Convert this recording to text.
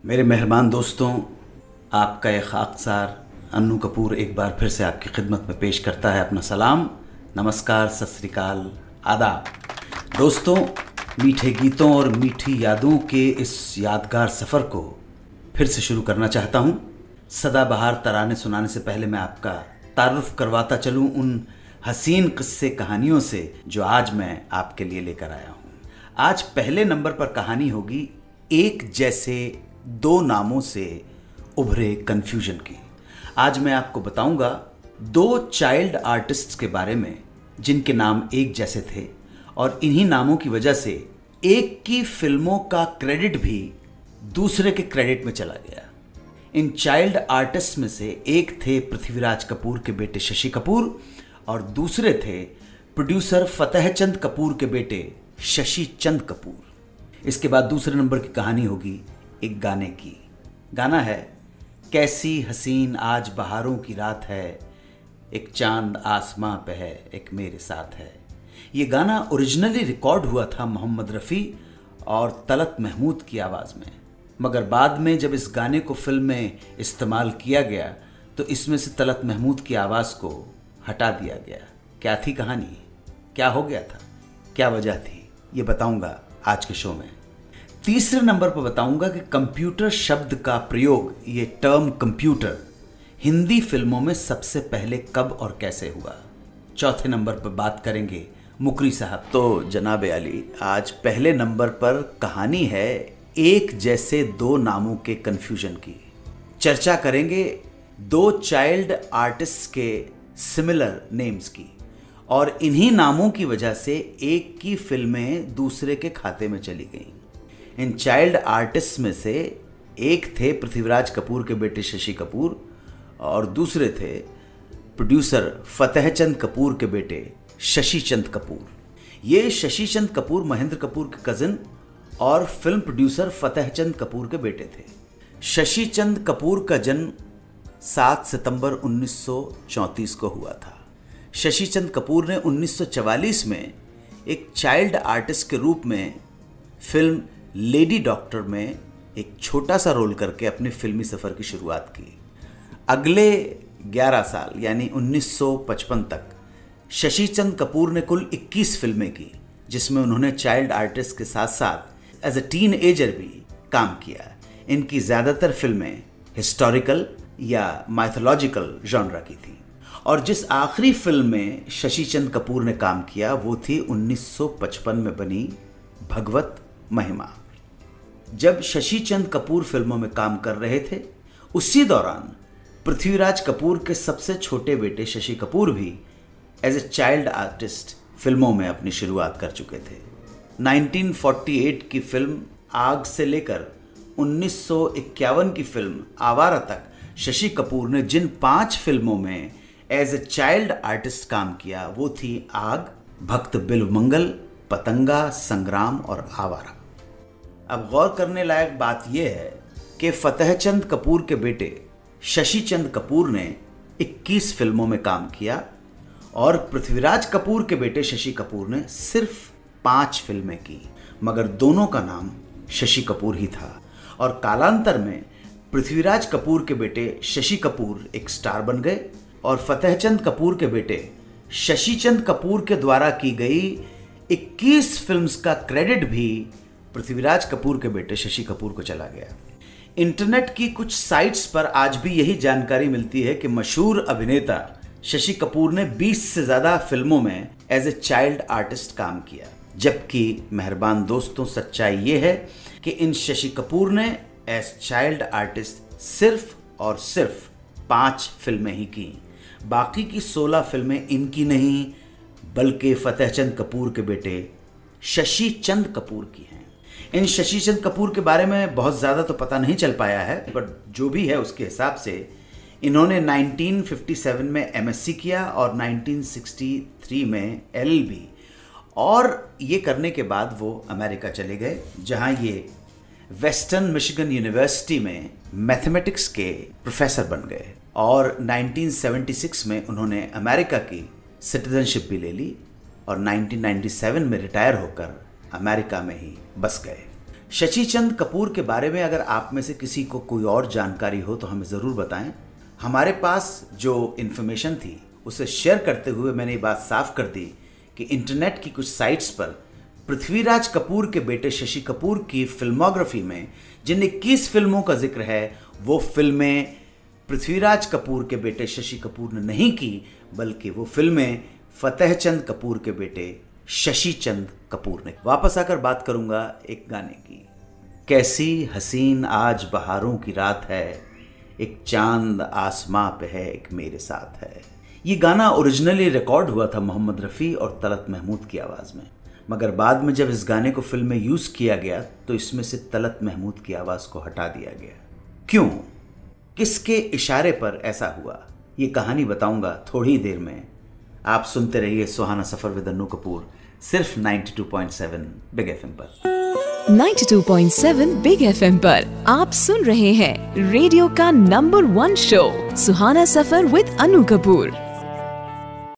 मेरे मेहरबान दोस्तों, आपका एक खाकसार अन्नू कपूर एक बार फिर से आपकी खिदमत में पेश करता है अपना सलाम, नमस्कार, सत श्री अकाल, आदाब। दोस्तों, मीठे गीतों और मीठी यादों के इस यादगार सफ़र को फिर से शुरू करना चाहता हूँ। सदाबहार तराने सुनाने से पहले मैं आपका तारुफ करवाता चलूँ उन हसीन किस्से कहानियों से जो आज मैं आपके लिए लेकर आया हूँ। आज पहले नंबर पर कहानी होगी एक जैसे दो नामों से उभरे कन्फ्यूजन की। आज मैं आपको बताऊंगा दो चाइल्ड आर्टिस्ट्स के बारे में जिनके नाम एक जैसे थे और इन्हीं नामों की वजह से एक की फिल्मों का क्रेडिट भी दूसरे के क्रेडिट में चला गया। इन चाइल्ड आर्टिस्ट में से एक थे पृथ्वीराज कपूर के बेटे शशि कपूर और दूसरे थे प्रोड्यूसर फतेह चंद कपूर के बेटे शशि चंद कपूर। इसके बाद दूसरे नंबर की कहानी होगी एक गाने की। गाना है कैसी हसीन आज बहारों की रात है, एक चांद आसमां पे है, एक मेरे साथ है। ये गाना ओरिजिनली रिकॉर्ड हुआ था मोहम्मद रफ़ी और तलत महमूद की आवाज़ में, मगर बाद में जब इस गाने को फिल्म में इस्तेमाल किया गया तो इसमें से तलत महमूद की आवाज़ को हटा दिया गया। क्या थी कहानी, क्या हो गया था, क्या वजह थी, ये बताऊंगा आज के शो में। तीसरे नंबर पर बताऊंगा कि कंप्यूटर शब्द का प्रयोग, ये टर्म कंप्यूटर, हिंदी फिल्मों में सबसे पहले कब और कैसे हुआ। चौथे नंबर पर बात करेंगे मुकरी साहब। तो जनाब अली, आज पहले नंबर पर कहानी है एक जैसे दो नामों के कन्फ्यूजन की। चर्चा करेंगे दो चाइल्ड आर्टिस्ट के सिमिलर नेम्स की और इन्हीं नामों की वजह से एक की फिल्में दूसरे के खाते में चली गईं। इन चाइल्ड आर्टिस्ट में से एक थे पृथ्वीराज कपूर के बेटे शशि कपूर और दूसरे थे प्रोड्यूसर फतेह चंद कपूर के बेटे शशि चंद कपूर। ये शशि चंद कपूर महेंद्र कपूर के कज़न और फिल्म प्रोड्यूसर फतेह चंद कपूर के बेटे थे। शशि चंद कपूर का जन्म 7 सितंबर 1934 को हुआ था। शशि चंद कपूर ने 1944 में एक चाइल्ड आर्टिस्ट के रूप में फिल्म लेडी डॉक्टर में एक छोटा सा रोल करके अपने फिल्मी सफ़र की शुरुआत की। अगले 11 साल यानी 1955 तक शशि चंद कपूर ने कुल 21 फिल्में की, जिसमें उन्होंने चाइल्ड आर्टिस्ट के साथ साथ एज ए टीन एजर भी काम किया। इनकी ज़्यादातर फिल्में हिस्टोरिकल या माइथोलॉजिकल जॉनरा की थी और जिस आखिरी फिल्म में शशि चंद कपूर ने काम किया वो थी 1955 में बनी भगवत महिमा। जब शशि चंद कपूर फिल्मों में काम कर रहे थे उसी दौरान पृथ्वीराज कपूर के सबसे छोटे बेटे शशि कपूर भी एज ए चाइल्ड आर्टिस्ट फिल्मों में अपनी शुरुआत कर चुके थे। 1948 की फिल्म आग से लेकर 1951 की फिल्म आवारा तक शशि कपूर ने जिन 5 फिल्मों में एज ए चाइल्ड आर्टिस्ट काम किया वो थी आग, भक्त बिल्वमंगल, पतंगा, संग्राम और आवारा। अब गौर करने लायक बात यह है कि फतेह चंद कपूर के बेटे शशि चंद कपूर ने 21 फिल्मों में काम किया और पृथ्वीराज कपूर के बेटे शशि कपूर ने सिर्फ 5 फिल्में की, मगर दोनों का नाम शशि कपूर ही था। और कालांतर में पृथ्वीराज कपूर के बेटे शशि कपूर एक स्टार बन गए और फतेह चंद कपूर के बेटे शशि चंद कपूर के द्वारा की गई 21 फिल्म्स का क्रेडिट भी पृथ्वीराज कपूर के बेटे शशि कपूर को चला गया। इंटरनेट की कुछ साइट्स पर आज भी यही जानकारी मिलती है कि मशहूर अभिनेता शशि कपूर ने 20 से ज़्यादा फिल्मों में एज ए चाइल्ड आर्टिस्ट काम किया, जबकि मेहरबान दोस्तों सच्चाई ये है कि इन शशि कपूर ने एज चाइल्ड आर्टिस्ट सिर्फ और सिर्फ 5 फिल्में ही की। बाकी की 16 फिल्में इनकी नहीं बल्कि फतेह चंद कपूर के बेटे शशि चंद कपूर की हैं। इन शशि चंद कपूर के बारे में बहुत ज़्यादा तो पता नहीं चल पाया है, पर जो भी है उसके हिसाब से इन्होंने 1957 में एमएससी किया और 1963 में एलएलबी, और ये करने के बाद वो अमेरिका चले गए जहाँ ये वेस्टर्न मिशिगन यूनिवर्सिटी में मैथमेटिक्स के प्रोफेसर बन गए और 1976 में उन्होंने अमेरिका की सिटीजनशिप भी ले ली और 1997 में रिटायर होकर अमेरिका में ही बस गए। शशि चंद कपूर के बारे में अगर आप में से किसी को कोई और जानकारी हो तो हमें ज़रूर बताएं। हमारे पास जो इन्फॉर्मेशन थी उसे शेयर करते हुए मैंने ये बात साफ कर दी कि इंटरनेट की कुछ साइट्स पर पृथ्वीराज कपूर के बेटे शशि कपूर की फिल्मोग्राफी में जिन 21 फिल्मों का जिक्र है वो फिल्में पृथ्वीराज कपूर के बेटे शशि कपूर ने नहीं की, बल्कि वो फिल्में फतेह चंद कपूर के बेटे शशि चंद कपूर ने। वापस आकर बात करूंगा एक गाने की। कैसी हसीन आज बहारों की रात है, एक चांद आसमां पे है, एक मेरे साथ है। ये गाना ओरिजिनली रिकॉर्ड हुआ था मोहम्मद रफ़ी और तलत महमूद की आवाज़ में, मगर बाद में जब इस गाने को फिल्म में यूज़ किया गया तो इसमें से तलत महमूद की आवाज़ को हटा दिया गया। क्यों, किसके इशारे पर ऐसा हुआ, ये कहानी बताऊंगा थोड़ी देर में। आप सुनते रहिए सुहाना सफ़र विद अन्नू कपूर, सिर्फ 92.7 बिग एफएम पर। 92.7 बिग एफएम पर आप सुन रहे हैं रेडियो का number 1 show Suhana suffer with Annu Kapoor.